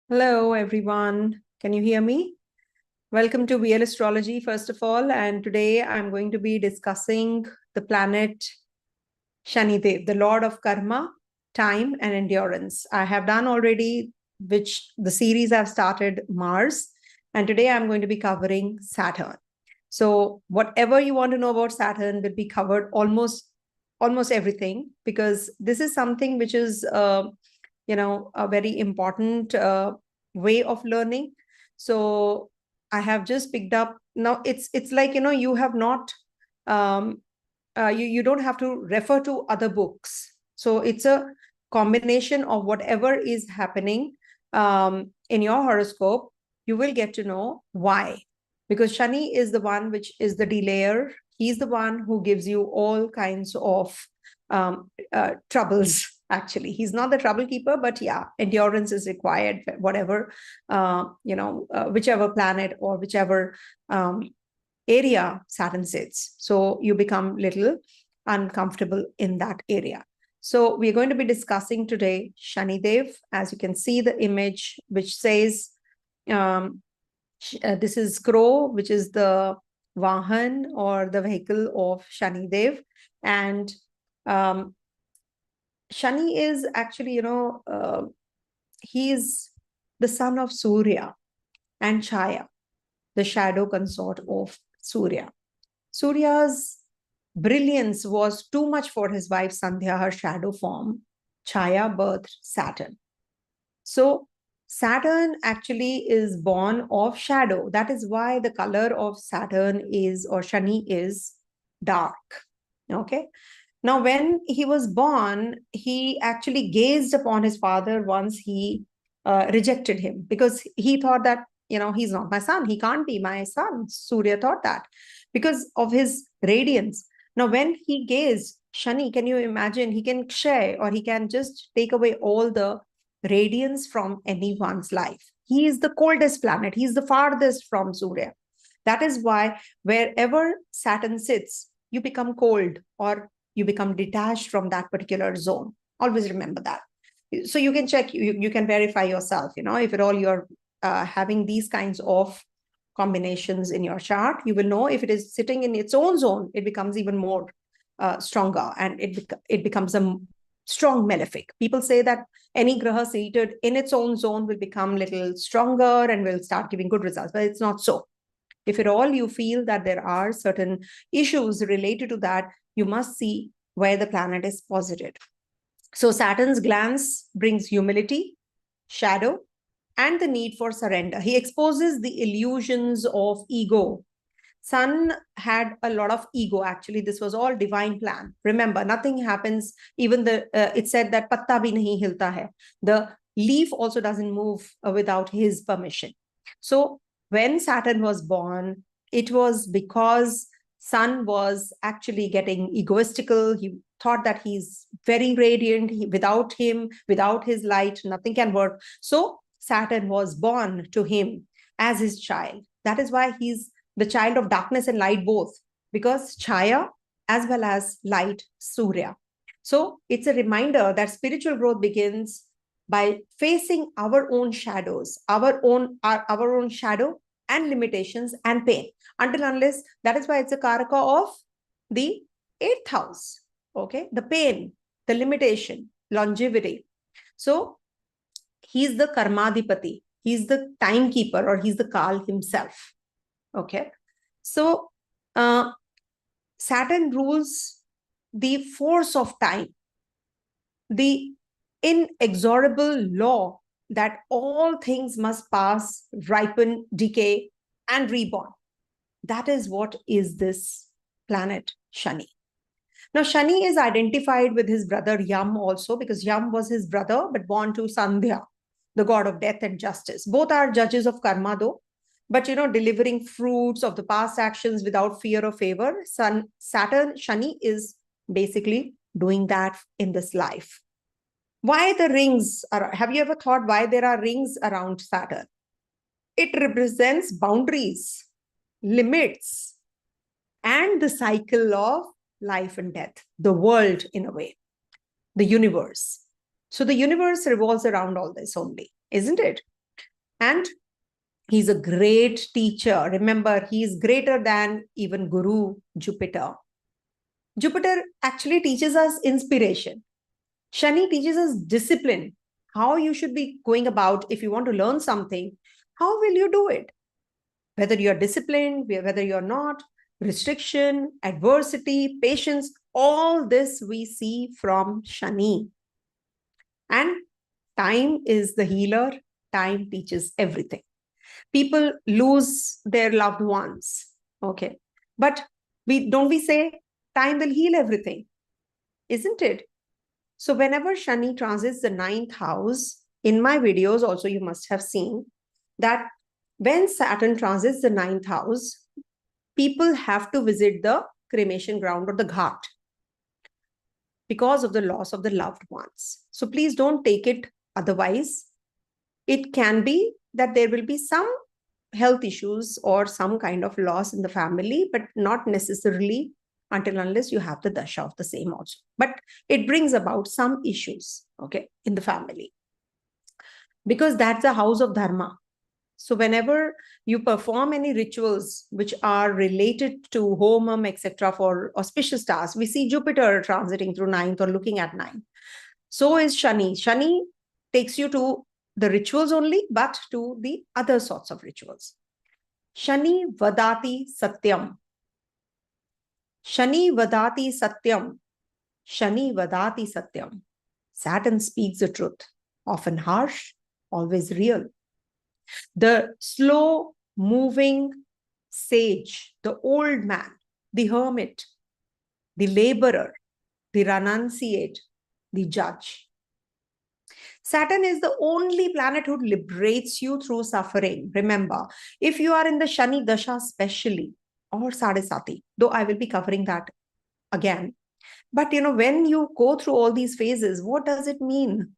Hello, everyone. Can you hear me? Welcome to VL Astrology, first of all. And today I'm going to be discussing the planet Shanidev, the Lord of Karma, Time, and Endurance. I have done already, which the series I've started, Mars. And today I'm going to be covering Saturn. So whatever you want to know about Saturn will be covered almost everything, because this is something which is a very important way of learning. So I have just picked up now. It's like, you have not you don't have to refer to other books. So it's a combination of whatever is happening in your horoscope. You will get to know why, because Shani is the one which is the delayer. He's the one who gives you all kinds of troubles. Actually, he's not the trouble keeper, but yeah, endurance is required, whatever whichever planet or whichever area Saturn sits. So you become little uncomfortable in that area. So we're going to be discussing today Shani Dev. As you can see the image, which says this is crow, which is the Vahan or the vehicle of Shani Dev. And Shani is actually, he's the son of Surya and Chaya, the shadow consort of Surya. Surya's brilliance was too much for his wife Sandhya, her shadow form. Chaya birthed Saturn. So Saturn actually is born of shadow. That is why the color of Saturn is, or Shani is, dark. Okay. Now, when he was born, he actually gazed upon his father once he rejected him, because he thought that, he's not my son. He can't be my son. Surya thought that because of his radiance. Now, when he gazed, Shani, can you imagine? He can share, or he can just take away all the radiance from anyone's life. He is the coldest planet. He's the farthest from Surya. That is why wherever Saturn sits, you become cold, or you become detached from that particular zone. Always remember that. So you can check, you can verify yourself, if at all you're having these kinds of combinations in your chart, you will know if it is sitting in its own zone, it becomes even more stronger, and it becomes a strong malefic. People say that any graha seated in its own zone will become little stronger and will start giving good results, but it's not so. If at all you feel that there are certain issues related to that, you must see where the planet is posited. So Saturn's glance brings humility, shadow, and the need for surrender. He exposes the illusions of ego. Sun had a lot of ego. Actually, this was all divine plan. Remember, nothing happens. Even it said that patta bhi nahi hilta hai. The leaf also doesn't move without his permission. So when Saturn was born, it was because Sun was actually getting egoistical. He thought that he's very radiant. Without him, without his light, nothing can work. So Saturn was born to him as his child. That is why he's the child of darkness and light both, because Chaya as well as light, Surya. So it's a reminder that spiritual growth begins by facing our own shadows, our own shadow and limitations and pain. Until unless, that is why it's a karaka of the 8th house. Okay, the pain, the limitation, longevity. So he's the karmadipati, he's the timekeeper, or he's the Kal himself. Okay, so Saturn rules the force of time, the inexorable law that all things must pass, ripen, decay, and reborn. That is what is this planet Shani. Now, Shani is identified with his brother Yam also, because Yam was his brother, but born to Sandhya, the god of death and justice. Both are judges of karma, though, but delivering fruits of the past actions without fear or favor. Saturn, Shani is basically doing that in this life. Why the rings are? Have you ever thought why there are rings around Saturn? It represents boundaries, limits, and the cycle of life and death, the world in a way, the universe. So the universe revolves around all this only, isn't it? And he's a great teacher. Remember, he is greater than even Guru Jupiter. Jupiter actually teaches us inspiration. Shani teaches us discipline, how you should be going about if you want to learn something. How will you do it? Whether you're disciplined, whether you're not, restriction, adversity, patience, all this we see from Shani. And time is the healer. Time teaches everything. People lose their loved ones. Okay. But we say time will heal everything, isn't it? So whenever Shani transits the 9th house, in my videos also you must have seen that when Saturn transits the 9th house, people have to visit the cremation ground or the ghat because of the loss of the loved ones. So please don't take it otherwise. It can be that there will be some health issues or some kind of loss in the family, but not necessarily until unless you have the dasha of the same also. But it brings about some issues, okay, in the family. Because that's a house of dharma. So whenever you perform any rituals which are related to homam, etc., for auspicious stars, we see Jupiter transiting through 9th or looking at 9th. So is Shani. Shani takes you to the rituals only, but to the other sorts of rituals. Shani vadati satyam. Shani vadati satyam. Shani vadati satyam. Saturn speaks the truth, often harsh, always real. The slow moving sage, the old man, the hermit, the laborer, the renunciate, the judge. Saturn is the only planet who liberates you through suffering. Remember, if you are in the Shani Dasha especially, or Sadesati, though I will be covering that again. But when you go through all these phases, what does it mean?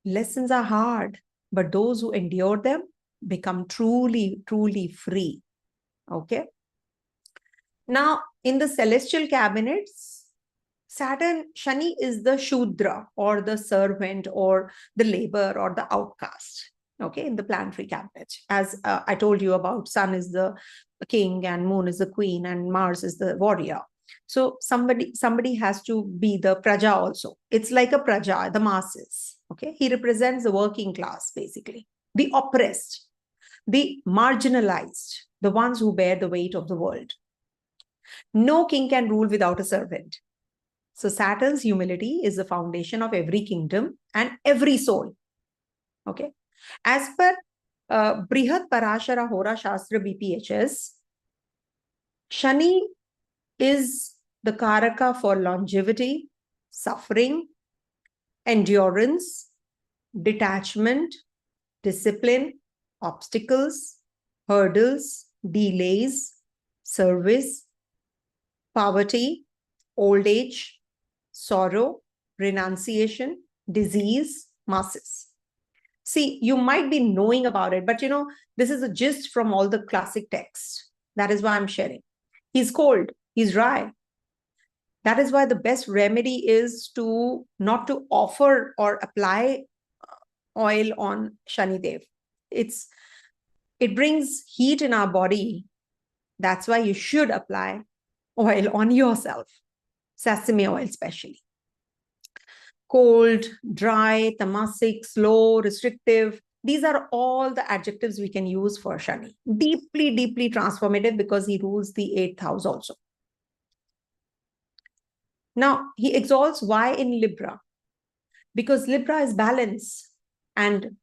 Lessons are hard, but those who endure them become truly, truly free. Okay. Now, in the celestial cabinets, Saturn, Shani is the Shudra or the servant or the labor or the outcast. Okay, in the planetary cabinet. As I told you about, Sun is the king and Moon is the queen and Mars is the warrior. So somebody has to be the praja also. It's like a praja, the masses. Okay, he represents the working class, basically, the oppressed, the marginalized, the ones who bear the weight of the world. No king can rule without a servant. So Saturn's humility is the foundation of every kingdom and every soul. Okay. As per Brihat Parashara Hora Shastra BPHS, Shani is the Karaka for longevity, suffering, endurance, detachment, discipline, obstacles, hurdles, delays, service, poverty, old age, sorrow, renunciation, disease, masses. See, you might be knowing about it, but this is a gist from all the classic texts. That is why I'm sharing. He's cold, he's dry. That is why the best remedy is not to offer or apply oil on Shani Dev. It brings heat in our body. That's why you should apply oil on yourself. Sesame oil especially. Cold, dry, tamasic, slow, restrictive. These are all the adjectives we can use for Shani. Deeply, deeply transformative because he rules the 8th house also. Now, he exalts why in Libra? Because Libra is balance and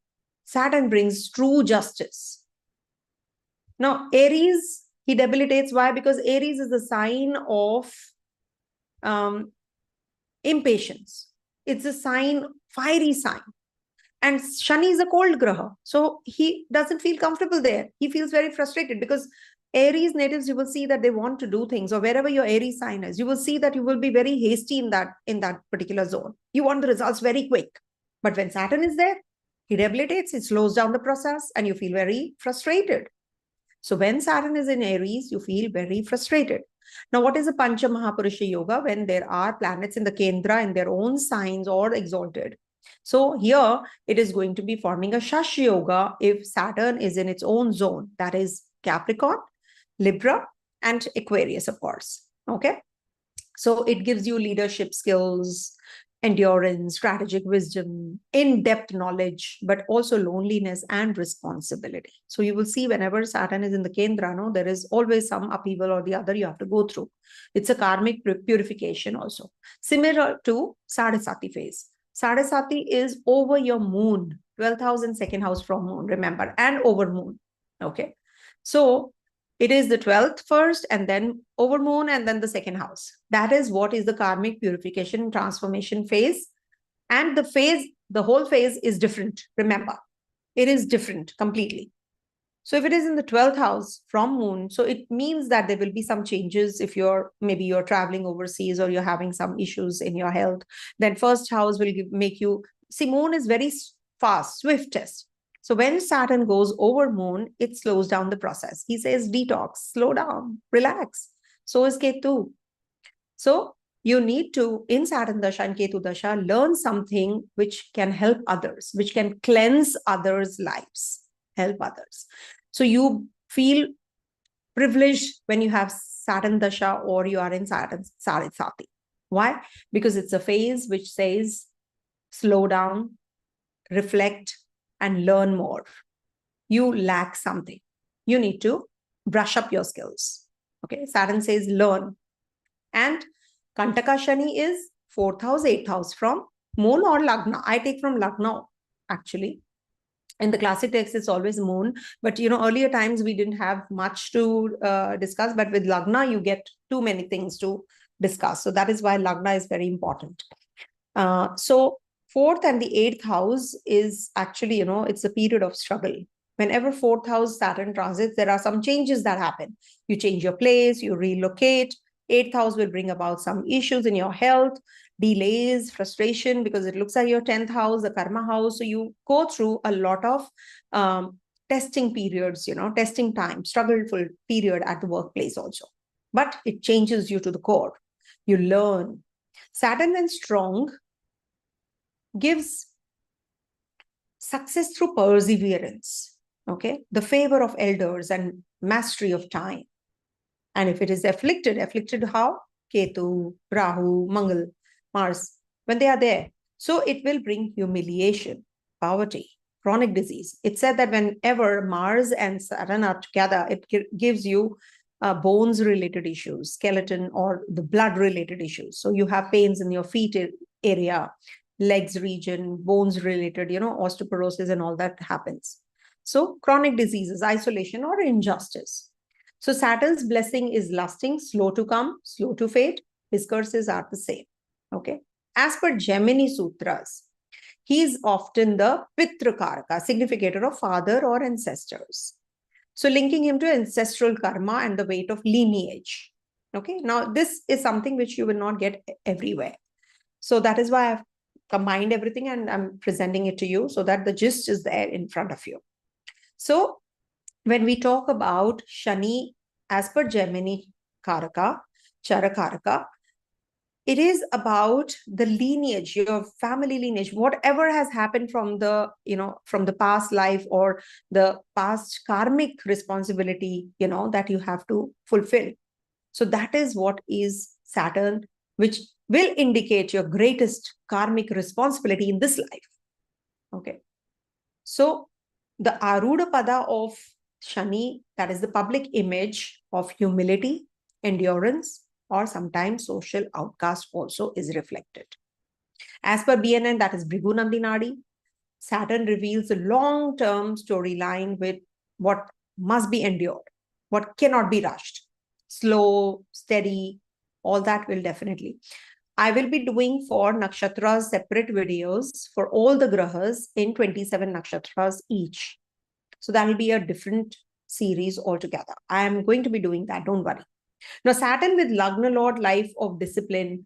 Saturn brings true justice. Now, Aries, he debilitates. Why? Because Aries is a sign of impatience. It's a sign, fiery sign. And Shani is a cold graha. So he doesn't feel comfortable there. He feels very frustrated because Aries natives, you will see that they want to do things, or wherever your Aries sign is, you will see that you will be very hasty in that particular zone. You want the results very quick. But when Saturn is there, he debilitates, it slows down the process, and you feel very frustrated. So when Saturn is in Aries, you feel very frustrated. Now, what is a Pancha Mahapurusha Yoga? When there are planets in the Kendra in their own signs or exalted, So here it is going to be forming a Shash Yoga if Saturn is in its own zone, that is Capricorn, Libra, and Aquarius, of course. Okay. So it gives you leadership skills, endurance, strategic wisdom, in-depth knowledge, but also loneliness and responsibility. So you will see whenever Saturn is in the Kendra, no, there is always some upheaval or the other you have to go through. It's a karmic purification also. Similar to Sadhasati phase. Sadhasati is over your moon, 12th house and second house from moon, remember, and over moon. Okay. So it is the 12th first and then over moon and then the second house. That is what is the karmic purification transformation phase. And the whole phase is different. Remember, it is different completely. So if it is in the 12th house from moon, so it means that there will be some changes if maybe you're traveling overseas or you're having some issues in your health. Then first house will make you, see, moon is very fast, swiftest. So when Saturn goes over moon, it slows down the process. He says, detox, slow down, relax. So is Ketu. So you need to, in Saturn Dasha and Ketu Dasha, learn something which can help others, which can cleanse others' lives, help others. So you feel privileged when you have Saturn Dasha or you are in Saturn Sarisati. Why? Because it's a phase which says, slow down, reflect, and learn more. You lack something. You need to brush up your skills. Okay, Saturn says learn. And Kantaka Shani is 4th house, 8th house from moon or Lagna. I take from Lagna, actually. In the classic text, it's always moon. But, earlier times we didn't have much to discuss. But with Lagna, you get too many things to discuss. So that is why Lagna is very important. So 4th and the 8th house is actually, it's a period of struggle. Whenever 4th house Saturn transits, there are some changes that happen. You change your place, you relocate. 8th house will bring about some issues in your health, delays, frustration, because it looks at your 10th house, the karma house. So you go through a lot of testing periods, testing time, struggleful period at the workplace also. But it changes you to the core. You learn. Saturn when strong gives success through perseverance, okay? The favor of elders and mastery of time. And if it is afflicted how? Ketu, Rahu, Mangal, Mars, when they are there. So it will bring humiliation, poverty, chronic disease. It's said that whenever Mars and Saturn are together, it gives you bones-related issues, skeleton or the blood-related issues. So you have pains in your feet area, legs region, bones related, osteoporosis and all that happens. So chronic diseases, isolation or injustice. So Saturn's blessing is lusting, slow to come, slow to fade. His curses are the same. Okay. As per Jaimini Sutras, he is often the Pitrakaraka, significator of father or ancestors. So linking him to ancestral karma and the weight of lineage. Okay. Now, this is something which you will not get everywhere. So that is why I've combined everything and I'm presenting it to you so that the gist is there in front of you. So when we talk about Shani, as per Jaimini Karaka, Charakaraka, it is about the lineage, your family lineage, whatever has happened from the, from the past life or the past karmic responsibility, that you have to fulfill. So that is what is Saturn, which will indicate your greatest karmic responsibility in this life. Okay. So the Aruda Pada of Shani, that is the public image of humility, endurance, or sometimes social outcast also is reflected. As per BNN, that is Bhrigu Nandinadi, Saturn reveals a long-term storyline with what must be endured, what cannot be rushed, slow, steady, all that will definitely. I will be doing for nakshatras separate videos for all the grahas in 27 nakshatras each. So that will be a different series altogether. I am going to be doing that, don't worry. Now, Saturn with Lagna Lord, life of discipline,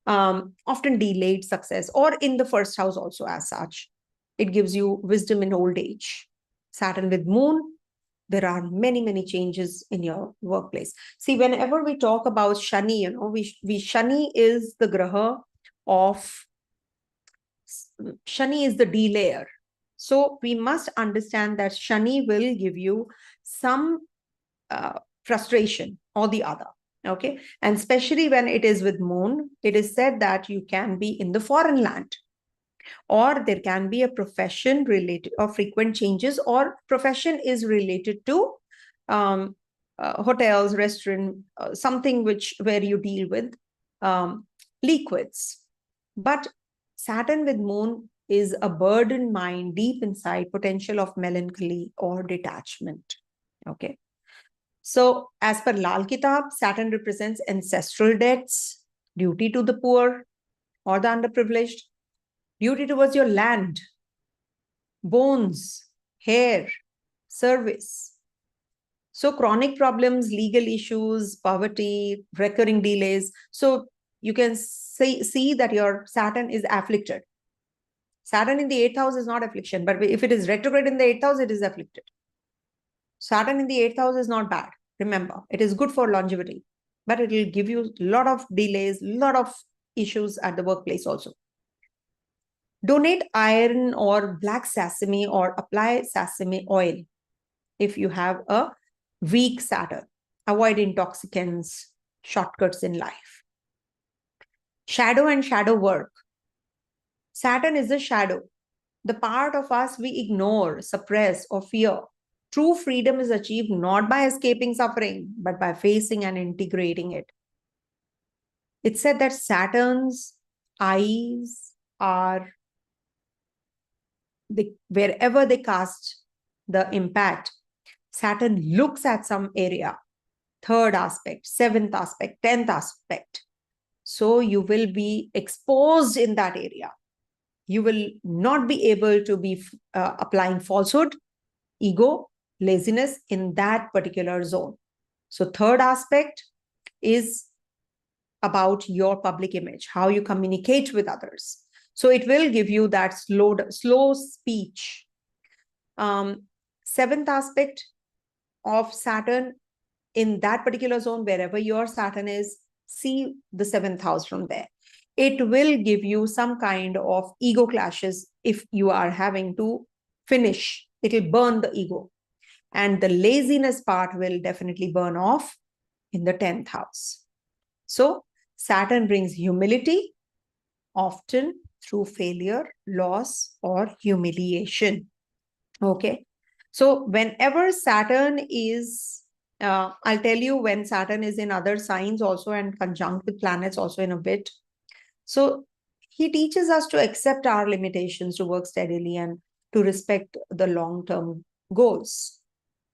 often delayed success, or in the first house also as such. It gives you wisdom in old age. Saturn with Moon, there are many, many changes in your workplace. See, whenever we talk about Shani, Shani is the graha of Shani is the delayer. So we must understand that Shani will give you some frustration or the other. Okay. And especially when it is with moon, it is said that you can be in the foreign land, or there can be a profession related or frequent changes, or profession is related to hotels, restaurant, something where you deal with liquids. But Saturn with moon is a burdened mind, deep inside, potential of melancholy or detachment. Okay. So as per Lal Kitab, Saturn represents ancestral debts, duty to the poor or the underprivileged, duty towards your land, bones, hair, service. So chronic problems, legal issues, poverty, recurring delays. So you can see that your Saturn is afflicted. Saturn in the 8th house is not affliction, but if it is retrograde in the 8th house, it is afflicted. Saturn in the 8th house is not bad. Remember, it is good for longevity, but it will give you a lot of delays, a lot of issues at the workplace also. Donate iron or black sesame or apply sesame oil if you have a weak Saturn. Avoid intoxicants, shortcuts in life. Shadow and shadow work. Saturn is a shadow, the part of us we ignore, suppress, or fear. True freedom is achieved not by escaping suffering, but by facing and integrating it. It's said that Saturn's eyes are, wherever they cast the impact, Saturn looks at some area, 3rd aspect, 7th aspect, 10th aspect. So you will be exposed in that area. You will not be able to be applying falsehood, ego, laziness in that particular zone. So 3rd aspect is about your public image, how you communicate with others. So it will give you that slow speech. 7th aspect of Saturn in that particular zone, wherever your Saturn is, see the 7th house from there. It will give you some kind of ego clashes if you are having to finish. It will burn the ego. And the laziness part will definitely burn off in the 10th house. So Saturn brings humility, often through failure, loss, or humiliation. Okay. So whenever Saturn is, I'll tell you when Saturn is in other signs also and conjunct with planets also in a bit. So he teaches us to accept our limitations, to work steadily, and to respect the long-term goals.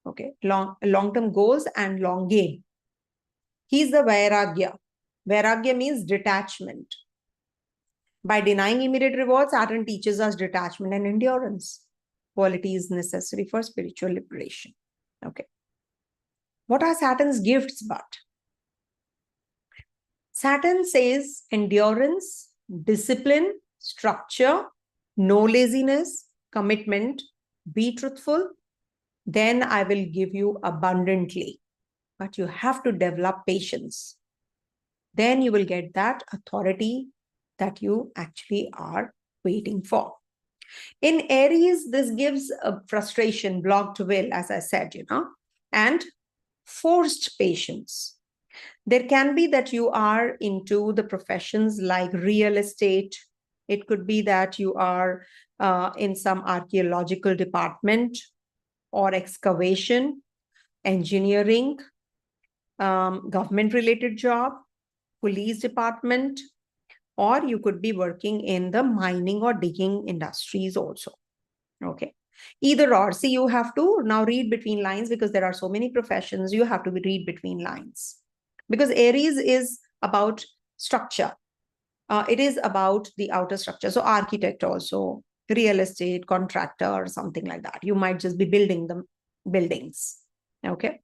Okay, long-term goals and long game. He's the Vairagya. Vairagya means detachment. By denying immediate rewards, Saturn teaches us detachment and endurance. Qualities necessary for spiritual liberation. Okay. What are Saturn's gifts but? Saturn says endurance, discipline, structure, no laziness, commitment, be truthful, then I will give you abundantly. But you have to develop patience. Then you will get that authority that you actually are waiting for. In Aries, this gives a frustration, blocked will, as I said, and forced patience. There can be that you are into the professions like real estate. It could be that you are in some archaeological department or excavation, engineering, government-related job, police department, or you could be working in the mining or digging industries also. Okay. Either or. See, you have to now read between lines because there are so many professions. You have to read between lines. Because Aries is about structure. It is about the outer structure. So architect also, real estate, contractor, or something like that. You might just be building the buildings. Okay.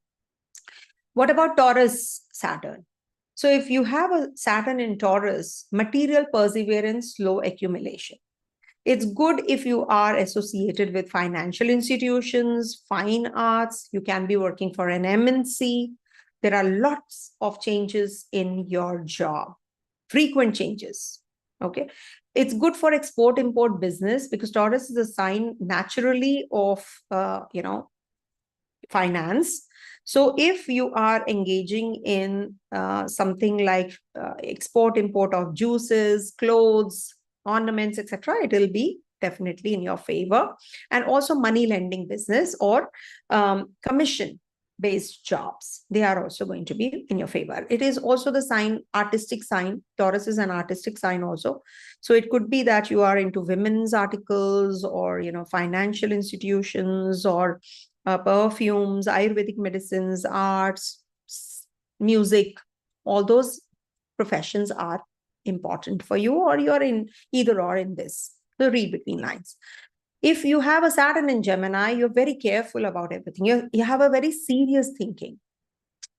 What about Taurus Saturn? So if you have a Saturn in Taurus, material perseverance, slow accumulation. It's good if you are associated with financial institutions, fine arts. You can be working for an MNC. There are lots of changes in your job, frequent changes. Okay. It's good for export import business because Taurus is a sign naturally of, finance. So if you are engaging in something like export import of juices, clothes, ornaments, etc., it will be definitely in your favor. And also money lending business or commission based jobs, they are also going to be in your favor. It is also the sign, artistic sign. Taurus is an artistic sign also. So it could be that you are into women's articles or financial institutions or perfumes, Ayurvedic medicines, arts, music. All those professions are important for you, or you're in either or in this. So read between lines. If you have a Saturn in Gemini, you're very careful about everything. You have a very serious thinking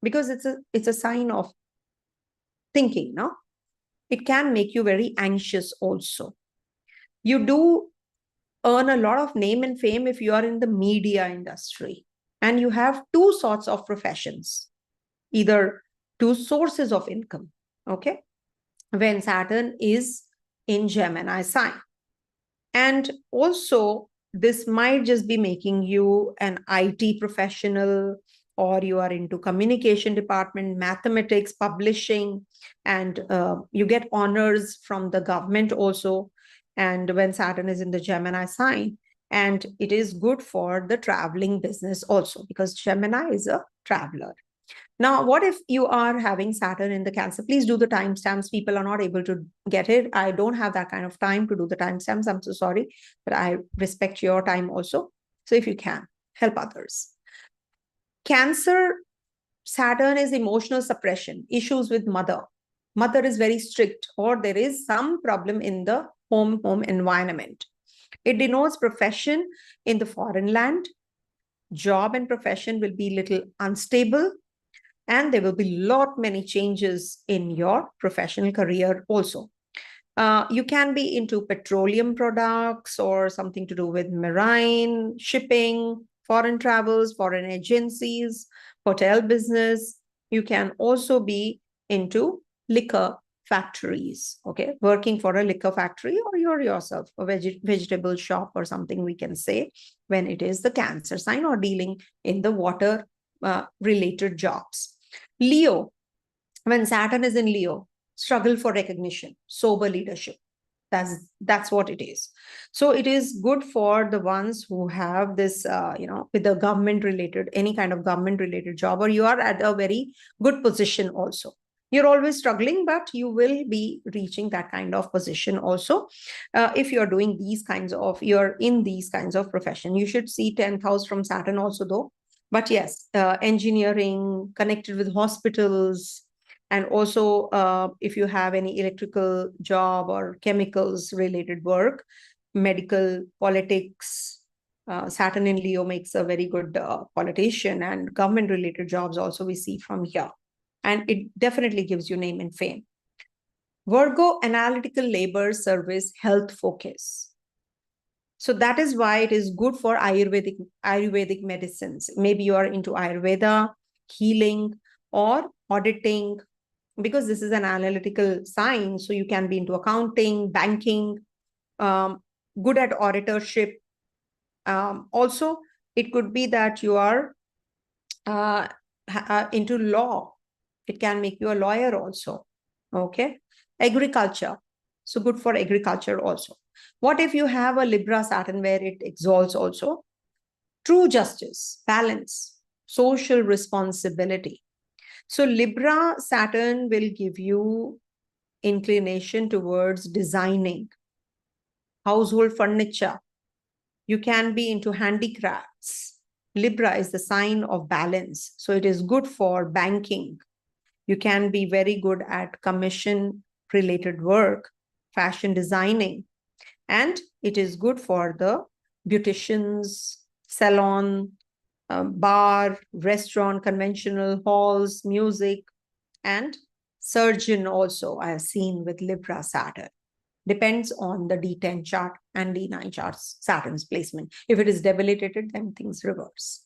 because it's a sign of thinking, no? It can make you very anxious also. You do earn a lot of name and fame if you are in the media industry. And you have two sorts of professions, either two sources of income, okay? When Saturn is in Gemini sign. And also, this might just be making you an IT professional, or you are into communication department, mathematics, publishing, and you get honors from the government also. And when Saturn is in the Gemini sign, and it is good for the traveling business also, because Gemini is a traveler. Now, what if you are having Saturn in the Cancer? Please do the timestamps. People are not able to get it. I don't have that kind of time to do the timestamps. I'm so sorry, but I respect your time also. So if you can, help others. Cancer, Saturn is emotional suppression, issues with mother. Mother is very strict, or there is some problem in the home environment. It denotes profession in the foreign land. Job and profession will be little unstable, and there will be many changes in your professional career also. You can be into petroleum products or something to do with marine, shipping, foreign travels, foreign agencies, hotel business. You can also be into liquor factories, okay? Working for a liquor factory, or you're yourself a vegetable shop or something, we can say, when it is the Cancer sign, or dealing in the water related jobs. Leo, when Saturn is in Leo, struggle for recognition, sober leadership. That's what it is. So it is good for the ones who have this, with the government related, any kind of government related job, or you are at a very good position also. You're always struggling, but you will be reaching that kind of position also. If you're doing you're in these kinds of profession. You should see 10th house from Saturn also though. But yes, engineering, connected with hospitals, and also if you have any electrical job or chemicals related work, medical, politics, Saturn in Leo makes a very good politician, and government related jobs also we see from here. And it definitely gives you name and fame. Virgo, analytical, labor, service, health focus. So that is why it is good for Ayurvedic medicines. Maybe you are into Ayurveda, healing, or auditing, because this is an analytical sign. So you can be into accounting, banking, good at auditorship. Also, it could be that you are into law. It can make you a lawyer also. Okay. Agriculture. So good for agriculture also. What if you have a Libra Saturn where it exalts also? True justice, balance, social responsibility. So Libra Saturn will give you inclination towards designing, household furniture. You can be into handicrafts. Libra is the sign of balance. So it is good for banking. You can be very good at commission related work, fashion designing. And it is good for the beauticians, salon, bar, restaurant, conventional halls, music, and surgeon also I have seen with Libra Saturn. Depends on the D10 chart and D9 charts, Saturn's placement. If it is debilitated, then things reverse.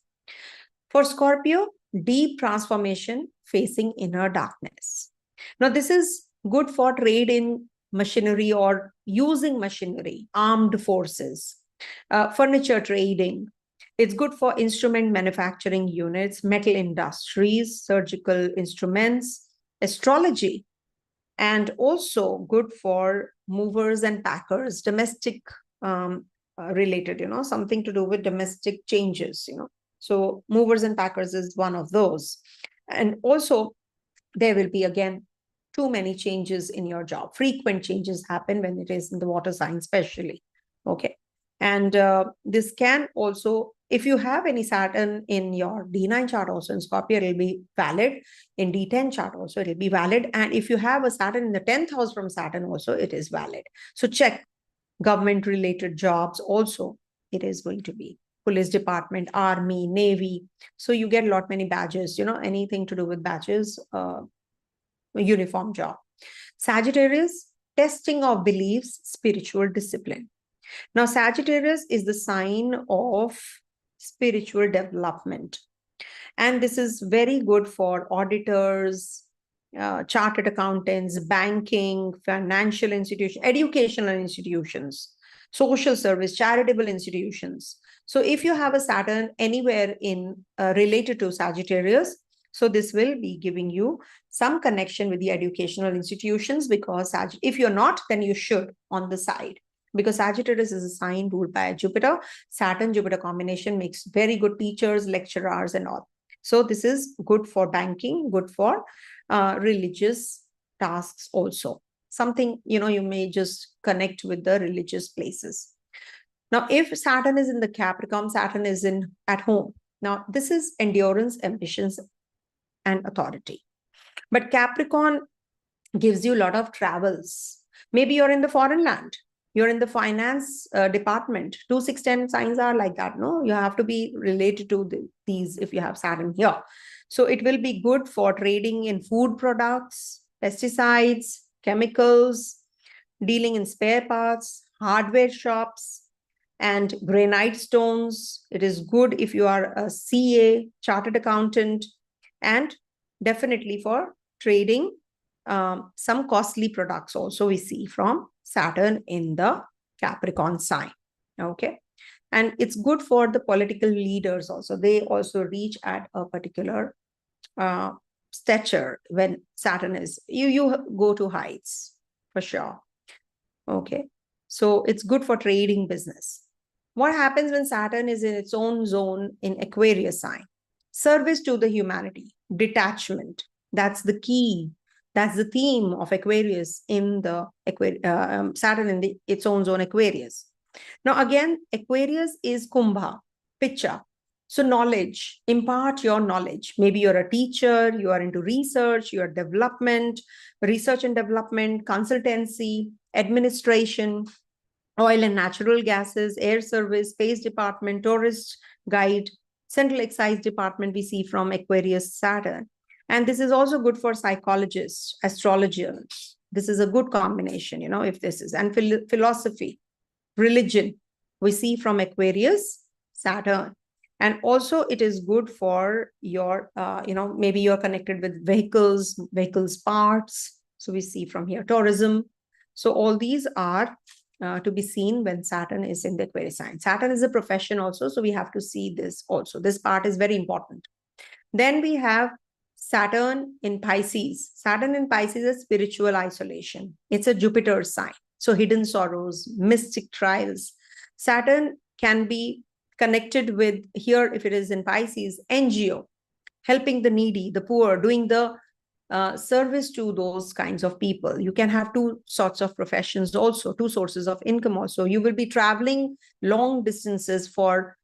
For Scorpio, deep transformation facing inner darkness. Now, this is good for trade in machinery or using machinery, armed forces, furniture trading. It's good for instrument manufacturing units, metal industries, surgical instruments, astrology, and also good for movers and packers, domestic related, something to do with domestic changes, So movers and packers is one of those. And also there will be, again, too many changes in your job. Frequent changes happen when it is in the water sign, especially. Okay. And this can also, if you have any Saturn in your D9 chart also in Scorpio, it will be valid. In D10 chart also, it will be valid. And if you have a Saturn in the 10th house from Saturn also, it is valid. So check government related jobs also, it is going to be police department, army, navy. So you get a lot many badges, anything to do with badges, uniform job. Sagittarius, testing of beliefs, spiritual discipline. Now, Sagittarius is the sign of spiritual development. And this is very good for auditors, chartered accountants, banking, financial institutions, educational institutions, social service, charitable institutions. So if you have a Saturn anywhere in related to Sagittarius, so this will be giving you some connection with the educational institutions, because if you're not, then you should on the side. Because Sagittarius is a sign ruled by Jupiter. Saturn-Jupiter combination makes very good teachers, lecturers, and all. So this is good for banking, good for religious tasks also. Something, you may just connect with the religious places. Now, if Saturn is in the Capricorn, Saturn is at home. Now, this is endurance, ambitions, and authority. But Capricorn gives you a lot of travels. Maybe you're in the foreign land. You're in the finance department. 2, 6, 10 signs are like that. No, you have to be related to these if you have Saturn here. So it will be good for trading in food products, pesticides, chemicals, dealing in spare parts, hardware shops, and granite stones. It is good if you are a CA, chartered accountant, and definitely for trading some costly products also we see from Saturn in the Capricorn sign. Okay. And it's good for the political leaders also. They also reach at a particular stature when Saturn is, you go to heights for sure. Okay. So it's good for trading business. What happens when Saturn is in its own zone in Aquarius sign? Service to the humanity, detachment. That's the key. That's the theme of Aquarius in the Saturn in its own zone Aquarius. Now again, Aquarius is Kumbha, Picha. So knowledge, impart your knowledge. Maybe you're a teacher, you are into research, you are development, research and development, consultancy, administration, oil and natural gases, air service, space department, tourist guide, central excise department we see from Aquarius Saturn. And this is also good for psychologists, astrologers. This is a good combination, if this is, and philosophy, religion, we see from Aquarius Saturn. And also it is good for your, maybe you're connected with vehicles parts. So we see from here, tourism. So all these are to be seen when Saturn is in the Aquarius sign. Saturn is a profession also, so we have to see this also. This part is very important. Then we have Saturn in Pisces. Saturn in Pisces is spiritual isolation. It's a Jupiter sign. So hidden sorrows, mystic trials. Saturn can be connected with, here if it is in Pisces, NGO, helping the needy, the poor, doing the service to those kinds of people. You can have two sorts of professions also, two sources of income also. You will be traveling long distances for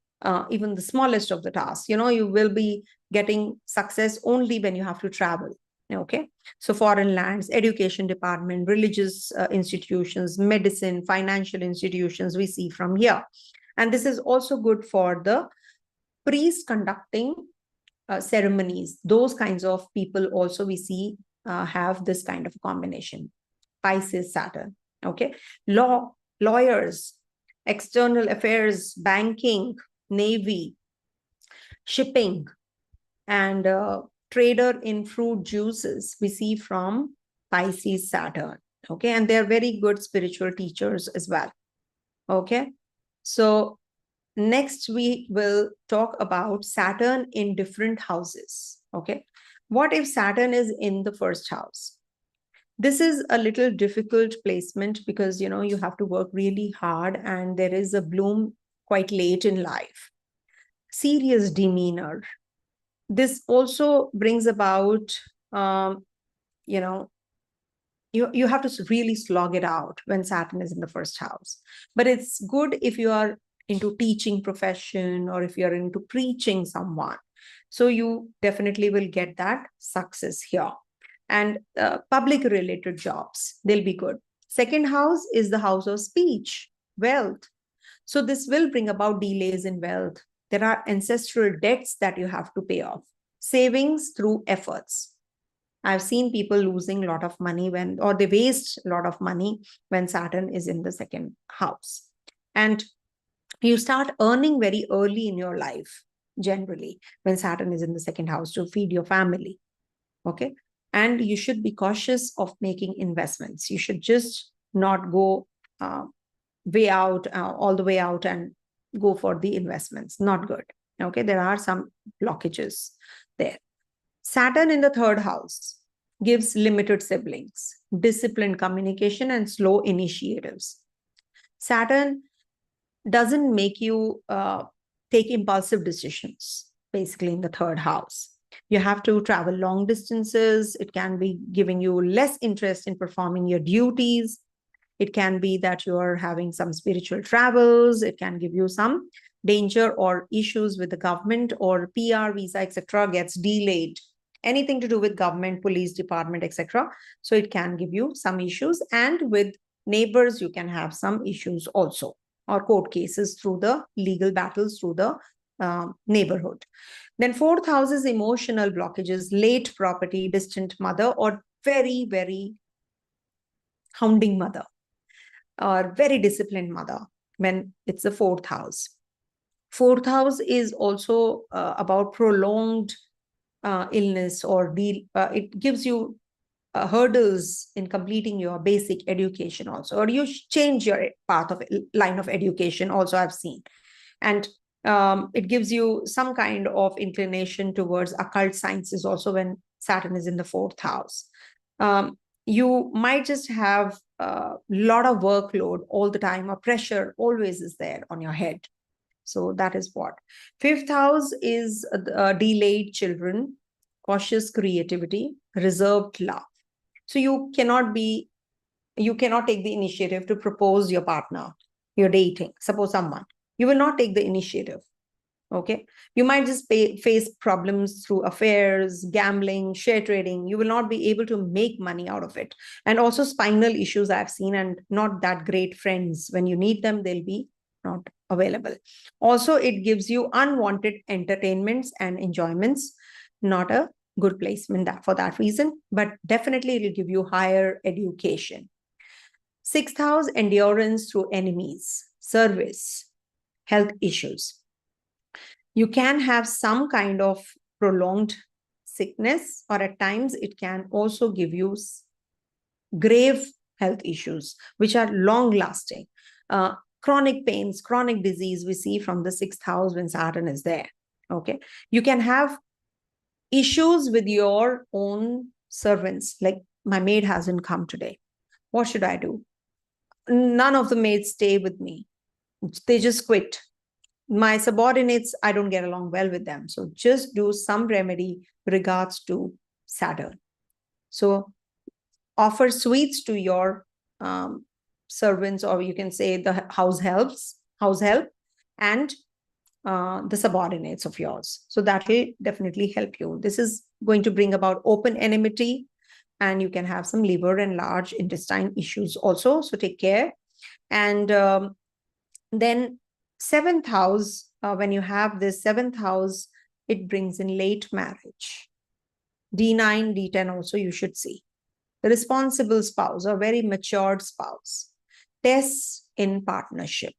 even the smallest of the tasks. You will be getting success only when you have to travel. Okay. So foreign lands, education department, religious institutions, medicine, financial institutions we see from here. And this is also good for the priest conducting ceremonies. Those kinds of people also we see have this kind of combination. Pisces, Saturn. Okay. Lawyers, external affairs, banking, navy, shipping, and trader in fruit juices we see from Pisces, Saturn. Okay, and they're very good spiritual teachers as well. Okay, so next we will talk about Saturn in different houses. Okay, what if Saturn is in the first house? This is a little difficult placement because, you know, you have to work really hard and there is a bloom quite late in life. Serious demeanor. This also brings about, you know, you have to really slog it out when Saturn is in the first house. But it's good if you are into teaching profession or if you're into preaching someone. So you definitely will get that success here. And public related jobs, they'll be good. Second house is the house of speech, wealth. So this will bring about delays in wealth. There are ancestral debts that you have to pay off. Savings through efforts. I've seen people losing a lot of money or they waste a lot of money when Saturn is in the second house. And you start earning very early in your life, generally, when Saturn is in the second house to feed your family. Okay. And you should be cautious of making investments. You should just not go way out, all the way out and go for the investments. Not good. Okay. There are some blockages there. Saturn in the third house gives limited siblings, disciplined communication, and slow initiatives. Saturn doesn't make you take impulsive decisions, basically, in the third house. You have to travel long distances. It can be giving you less interest in performing your duties. It can be that you are having some spiritual travels. It can give you some danger or issues with the government, or PR, visa, etc. gets delayed. Anything to do with government, police department, etc. So it can give you some issues. And with neighbors, you can have some issues also, or court cases through the legal battles through the neighborhood. Then fourth house is emotional blockages, late property, distant mother, or very, very hounding mother, or very disciplined mother when it's the fourth house. Fourth house is also about prolonged illness, or it gives you hurdles in completing your basic education also, or you change your path of line of education also, I've seen. And it gives you some kind of inclination towards occult sciences also when Saturn is in the fourth house. You might just have a lot of workload all the time, or pressure always is there on your head. So that is what. Fifth house is delayed children, cautious creativity, reserved love. So you cannot take the initiative to propose your partner, you're dating, suppose someone. You will not take the initiative. Okay. You might just face problems through affairs, gambling, share trading. You will not be able to make money out of it. And also spinal issues I've seen, and not that great friends. When you need them, they'll be not available. Also, it gives you unwanted entertainments and enjoyments. Not a good placement for that reason, but definitely it will give you higher education. Sixth house, endurance through enemies, service, health issues. You can have some kind of prolonged sickness, or at times it can also give you grave health issues, which are long lasting. Chronic pains, chronic disease, we see from the sixth house when Saturn is there. Okay. You can have issues with your own servants, like my maid hasn't come today. What should I do? None of the maids stay with me. They just quit. My subordinates, I don't get along well with them. So just do some remedy regards to Saturn. So offer sweets to your servants, or you can say the house help, and the subordinates of yours. So that will definitely help you. This is going to bring about open enmity, and you can have some liver and large intestine issues also. So take care. And then seventh house, when you have this seventh house, it brings in late marriage. D9, D10 also you should see. The responsible spouse, or very matured spouse. Tests in partnership.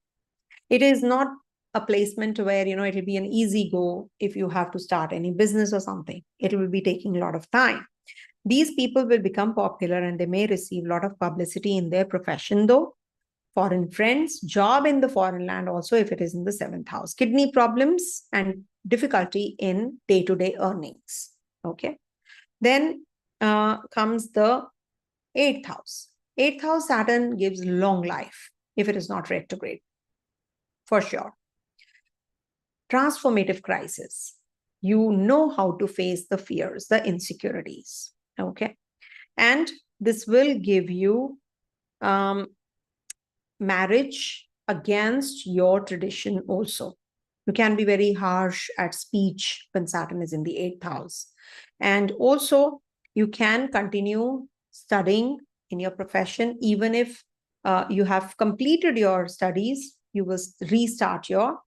It is not a placement where, it will be an easy go if you have to start any business or something. It will be taking a lot of time. These people will become popular and they may receive a lot of publicity in their profession, though. Foreign friends, job in the foreign land also if it is in the 7th house. Kidney problems and difficulty in day-to-day earnings. Okay. Then comes the 8th house. 8th house Saturn gives long life if it is not retrograde, for sure. Transformative crisis. You know how to face the fears, the insecurities. Okay. And this will give you marriage against your tradition also. You can be very harsh at speech when Saturn is in the 8th house. And also, you can continue studying in your profession, even if you have completed your studies, you will restart your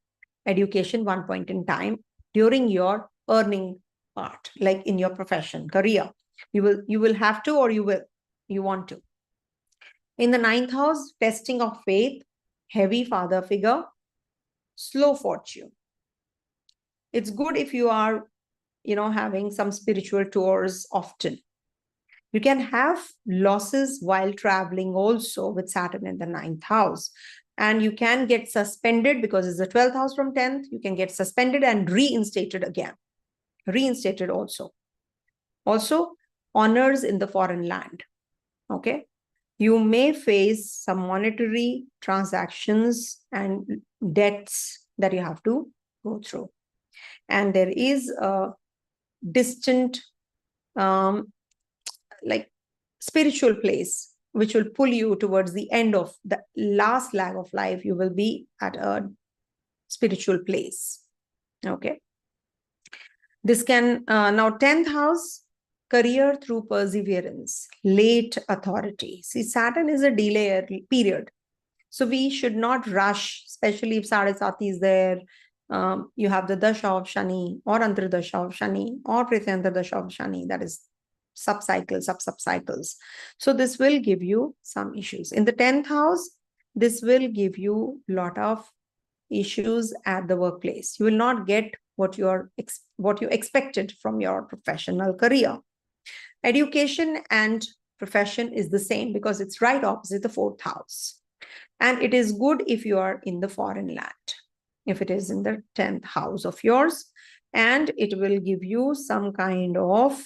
education one point in time during your earning part, like in your profession, career. You will have to, or you want to. In the 9th house, testing of faith, heavy father figure, slow fortune. It's good if you are, having some spiritual tours often. You can have losses while traveling also with Saturn in the 9th house. And you can get suspended because it's the 12th house from 10th. You can get suspended and reinstated again. Reinstated also. Also, honors in the foreign land. Okay. You may face some monetary transactions and debts that you have to go through. And there is a distant, like spiritual place, which will pull you towards the end of the last lag of life. You will be at a spiritual place. Okay. This can, now 10th house, career through perseverance, late authority. See, Saturn is a delay period. So we should not rush, especially if Sarasati is there. You have the Dasha of Shani or Antardasha of Shani or Prithyantar of Shani, that is sub-cycles. So this will give you some issues. In the 10th house, this will give you a lot of issues at the workplace. You will not get what you expected from your professional career. Education and profession is the same because it's right opposite the 4th house. And it is good if you are in the foreign land, if it is in the 10th house of yours, and it will give you some kind of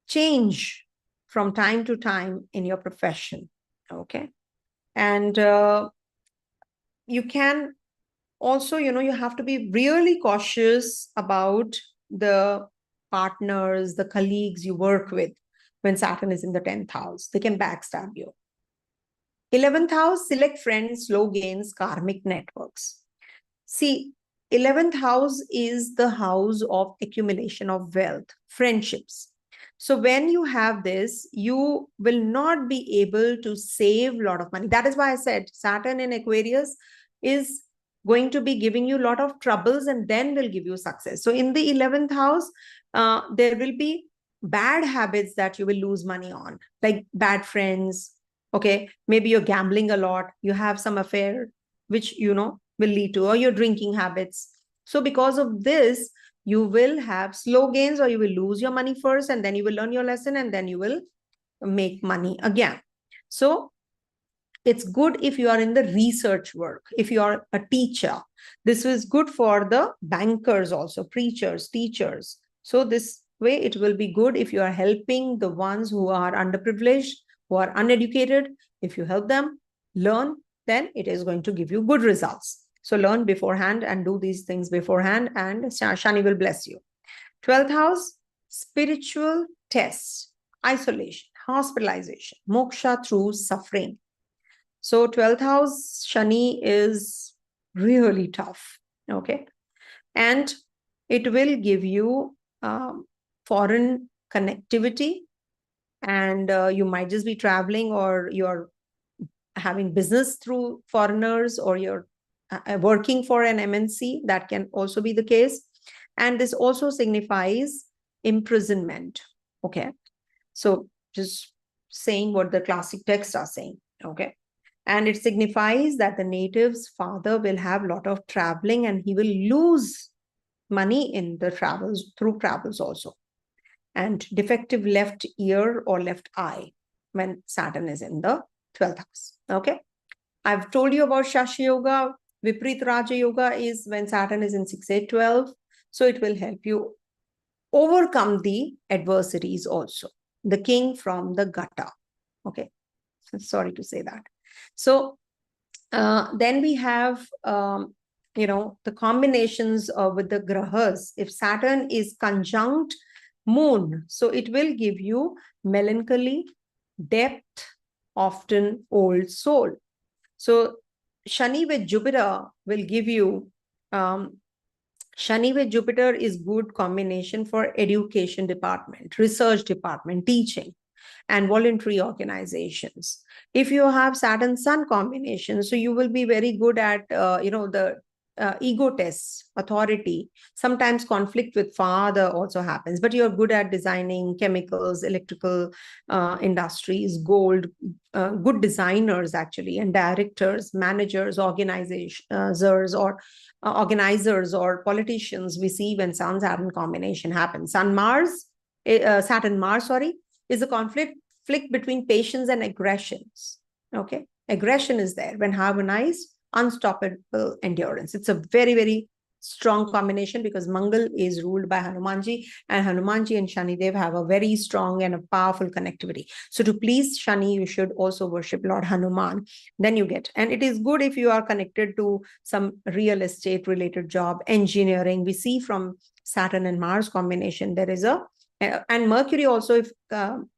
change from time to time in your profession. Okay. And you can also, you have to be really cautious about the partners, the colleagues you work with when Saturn is in the 10th house. They can backstab you. 11th house, select friends, slow gains, karmic networks. See, 11th house is the house of accumulation of wealth, friendships. So when you have this, you will not be able to save a lot of money. That is why I said Saturn in Aquarius is going to be giving you a lot of troubles and then will give you success. So in the 11th house, there will be bad habits that you will lose money on, like bad friends. Okay, maybe you're gambling a lot, you have some affair, which, will lead to, or your drinking habits. So because of this, you will have slow gains, or you will lose your money first, and then you will learn your lesson, and then you will make money again. So it's good if you are in the research work, if you are a teacher. This is good for the bankers also, preachers, teachers. So this way it will be good if you are helping the ones who are underprivileged, who are uneducated. If you help them learn, then it is going to give you good results. So learn beforehand and do these things beforehand, and Shani will bless you. 12th house, spiritual tests, isolation, hospitalization, moksha through suffering. So 12th house, Shani is really tough. Okay. And it will give you foreign connectivity, and you might just be traveling, or you're having business through foreigners, or you're working for an MNC. That can also be the case. And this also signifies imprisonment. Okay. So just saying what the classic texts are saying. Okay. And it signifies that the native's father will have a lot of traveling, and he will lose money in the travels, through travels also. And defective left ear or left eye when Saturn is in the 12th house. Okay. I've told you about Shashi Yoga. Viprit Raja Yoga is when Saturn is in 6, 8, 12. So it will help you overcome the adversities also. The king from the Gata. Okay. Sorry to say that. So then we have, the combinations with the grahas. If Saturn is conjunct moon, so it will give you melancholy, depth, often old soul. So Shani with Jupiter will give you, Shani with Jupiter is good combination for education department, research department, teaching, and voluntary organizations. If you have Saturn Sun combination, so you will be very good at the ego tests, authority. Sometimes conflict with father also happens, but you're good at designing chemicals, electrical industries, gold, good designers actually, and directors, managers, organizers, or politicians. We see when Sun Saturn combination happens. Saturn Mars, sorry, is a conflict between patience and aggressions. Okay, aggression is there when harmonized, unstoppable endurance. It's a very, very strong combination because Mangal is ruled by Hanumanji, and Hanumanji and Shanidev have a very strong and a powerful connectivity. So to please Shani, you should also worship Lord Hanuman. Then you get, and it is good if you are connected to some real estate related job, engineering. We see from Saturn and Mars combination, there is and Mercury also if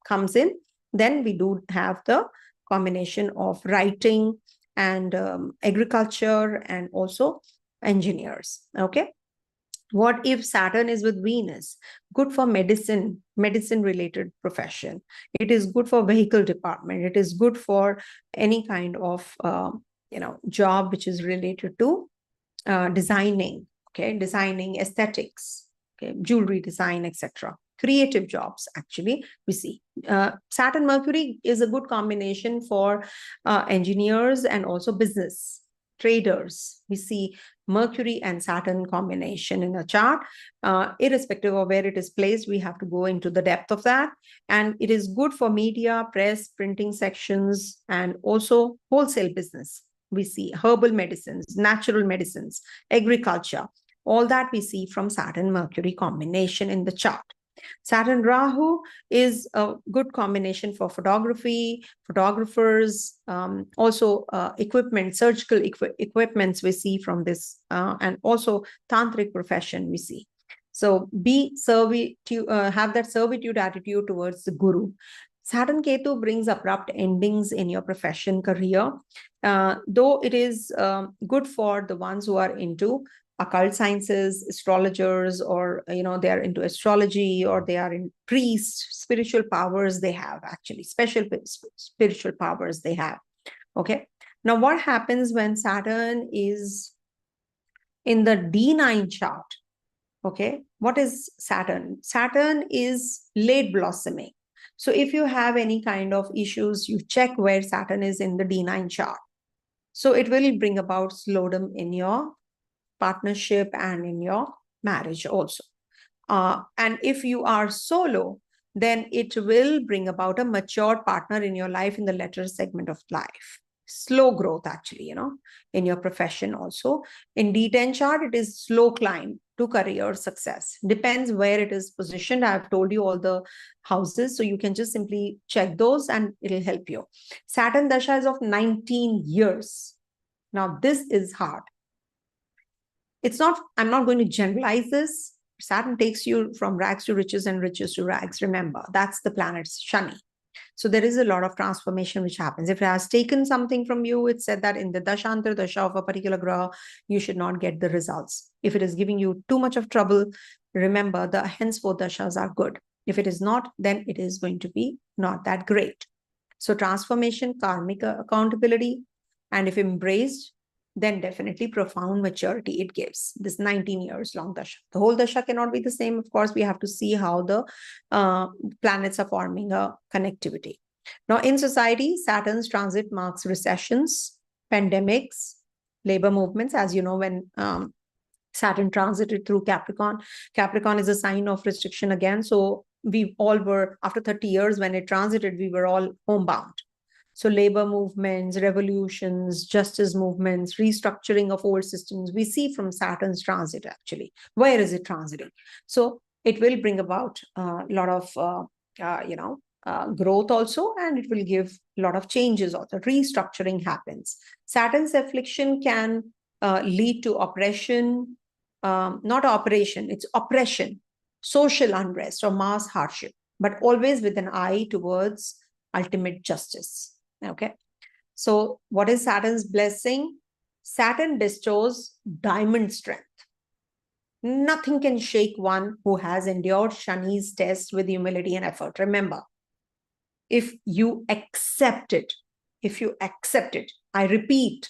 comes in, then we do have the combination of writing and agriculture and also engineers. Okay. What if Saturn is with Venus? Good for medicine related profession. It is good for vehicle department. It is good for any kind of job which is related to designing. Okay, designing, aesthetics, okay, jewelry design, etc. Creative jobs, actually, we see. Saturn Mercury is a good combination for engineers and also business traders. We see Mercury and Saturn combination in a chart. Irrespective of where it is placed, we have to go into the depth of that. And it is good for media, press, printing sections, and also wholesale business. We see herbal medicines, natural medicines, agriculture. All that we see from Saturn Mercury combination in the chart. Saturn Rahu is a good combination for photography, photographers, also equipment, surgical equipments we see from this, and also tantric profession we see. So have that servitude attitude towards the guru. Saturn Ketu brings abrupt endings in your profession, career, though it is good for the ones who are into occult sciences, astrologers, or they are into astrology, or they are in priests, spiritual powers they have, actually special spiritual powers they have. Okay, now what happens when Saturn is in the D9 chart? Okay, what is Saturn? Saturn is late blossoming. So if you have any kind of issues, you check where Saturn is in the D9 chart. So it will bring about slowdown in your partnership and in your marriage also. And if you are solo, then it will bring about a mature partner in your life in the latter segment of life. Slow growth, actually, in your profession also. In D10 chart, it is slow climb to career success. Depends where it is positioned. I've told you all the houses, so you can just simply check those and it'll help you. Saturn Dasha is of 19 years. Now, this is hard. I'm not going to generalize this. Saturn takes you from rags to riches and riches to rags. Remember, that's the planet Shani. So there is a lot of transformation which happens. If it has taken something from you, it's said that in the Dashantar Dasha of a particular graha, you should not get the results. If it is giving you too much of trouble, remember the henceforth Dashas are good. If it is not, then it is going to be not that great. So transformation, karmic accountability, and if embraced, then definitely profound maturity it gives. This 19 years long Dasha. The whole Dasha cannot be the same. Of course, we have to see how the planets are forming a connectivity. Now, in society, Saturn's transit marks recessions, pandemics, labor movements. As you know, when Saturn transited through Capricorn. Capricorn is a sign of restriction again. So we all were, after 30 years when it transited, we were all homebound. So labor movements, revolutions, justice movements, restructuring of old systems, we see from Saturn's transit actually. Where is it transiting? So it will bring about a lot of, growth also, and it will give a lot of changes also. Restructuring happens. Saturn's affliction can lead to oppression, not operation, it's oppression, social unrest or mass hardship, but always with an eye towards ultimate justice. Okay. So what is Saturn's blessing? Saturn bestows diamond strength. Nothing can shake one who has endured Shani's test with humility and effort. Remember, if you accept it, I repeat,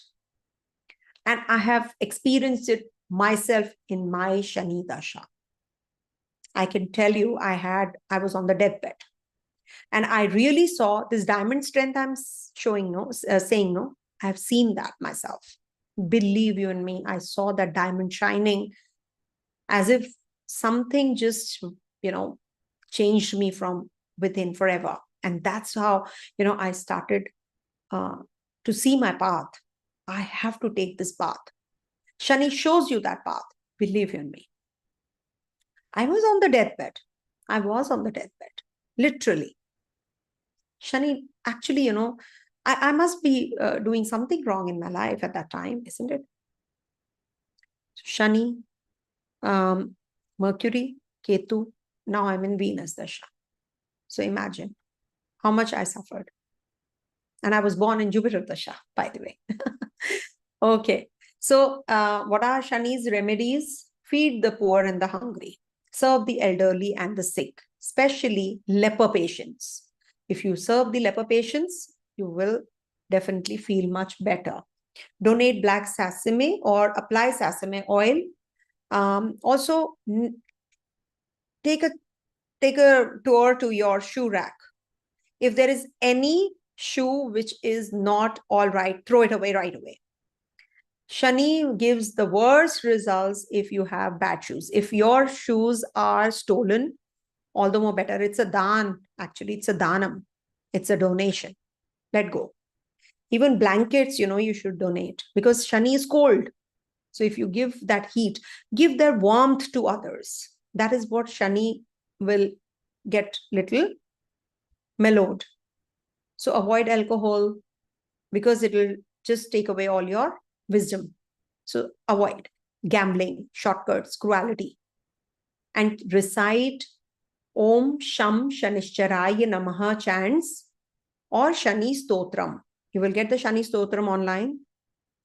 and I have experienced it myself in my Shani Dasha. I can tell you, I was on the deathbed. And I really saw this diamond strength I'm saying, I've seen that myself. Believe you in me, I saw that diamond shining as if something just, changed me from within forever. And that's how, I started to see my path. I have to take this path. Shani shows you that path. Believe in me. I was on the deathbed. Literally. Shani, actually, I must be doing something wrong in my life at that time, isn't it? Shani, Mercury, Ketu, now I'm in Venus Dasha. So imagine how much I suffered. And I was born in Jupiter Dasha, by the way. Okay. So what are Shani's remedies? Feed the poor and the hungry. Serve the elderly and the sick, especially leper patients. If you serve the leper patients, you will definitely feel much better. Donate black sesame or apply sesame oil. Also, take a tour to your shoe rack. If there is any shoe which is not all right, throw it away right away. Shani gives the worst results if you have bad shoes. If your shoes are stolen, all the more better. It's a dan, actually, it's a danam. It's a donation. Let go. Even blankets, you should donate because Shani is cold. So if you give that heat, give their warmth to others. That is what Shani will get little mellowed. So avoid alcohol because it will just take away all your wisdom. So avoid gambling, shortcuts, cruelty. And recite Om Sham Shanishcharaya Namaha chants or Shani Stotram. You will get the Shani Stotram online.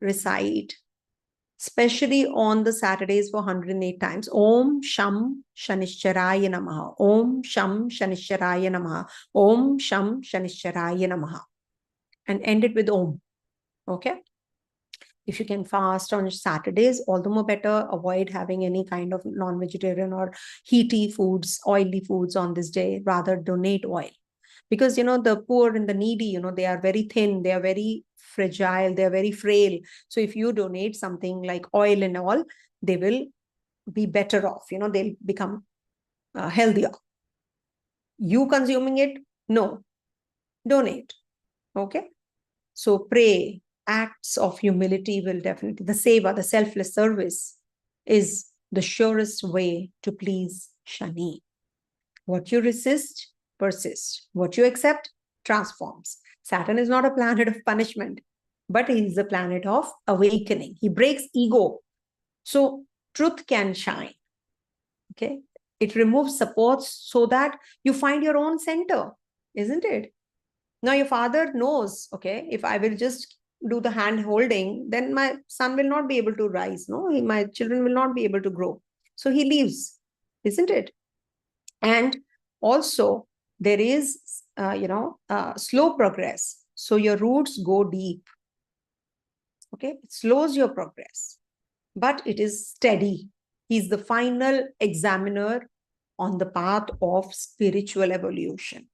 Recite, especially on the Saturdays for 108 times. Om Sham Shanishcharaya Namaha. Om Sham Shanishcharaya Namaha. Om Sham Shanishcharaya Namaha. And end it with Om. Okay? If you can fast on Saturdays, all the more better. Avoid having any kind of non-vegetarian or heaty foods, oily foods on this day. Rather donate oil. Because, the poor and the needy, they are very thin. They are very fragile. They are very frail. So if you donate something like oil and all, they will be better off. They'll become healthier. You consuming it? No. Donate. Okay? So pray. Acts of humility will definitely, the seva, the selfless service is the surest way to please Shani. What you resist, persists. What you accept, transforms. Saturn is not a planet of punishment, but he is a planet of awakening. He breaks ego. So truth can shine. Okay. It removes supports so that you find your own center, isn't it? Now your father knows, okay, if I will just do the hand holding, then my son will not be able to rise. No, my children will not be able to grow. So he leaves, isn't it? And also there is, slow progress. So your roots go deep. Okay, it slows your progress, but it is steady. He's the final examiner on the path of spiritual evolution.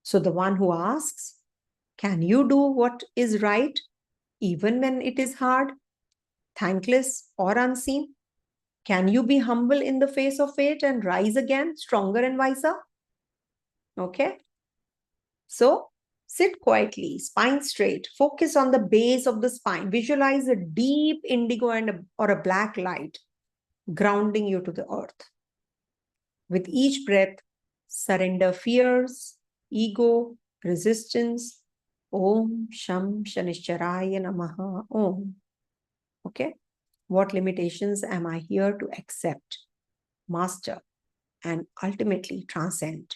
So the one who asks, can you do what is right, even when it is hard, thankless, or unseen? Can you be humble in the face of fate and rise again, stronger and wiser? Okay. So sit quietly, spine straight, focus on the base of the spine. Visualize a deep indigo or a black light grounding you to the earth. With each breath, surrender fears, ego, resistance. Om Sham Shanishcharaya Namaha Om. Okay. What limitations am I here to accept, master, and ultimately transcend?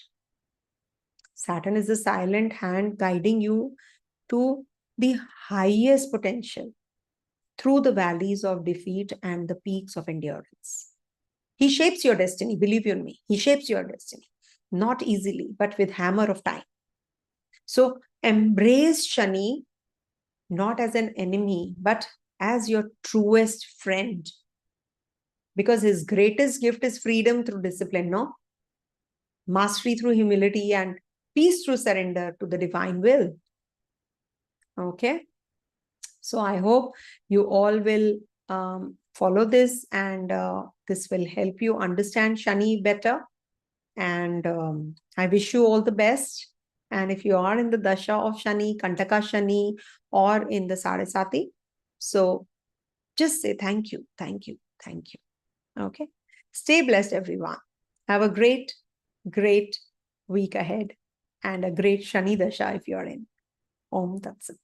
Saturn is the silent hand guiding you to the highest potential through the valleys of defeat and the peaks of endurance. He shapes your destiny, believe you me. He shapes your destiny. Not easily, but with hammer of time. So embrace Shani not as an enemy, but as your truest friend. Because his greatest gift is freedom through discipline, no? Mastery through humility and peace through surrender to the divine will. Okay? So I hope you all will follow this, and this will help you understand Shani better. And I wish you all the best. And if you are in the Dasha of Shani, Kantaka Shani, or in the Sadesati, so just say thank you, thank you, thank you. Okay. Stay blessed, everyone. Have a great, great week ahead and a great Shani Dasha if you're in. Om Tat Sat.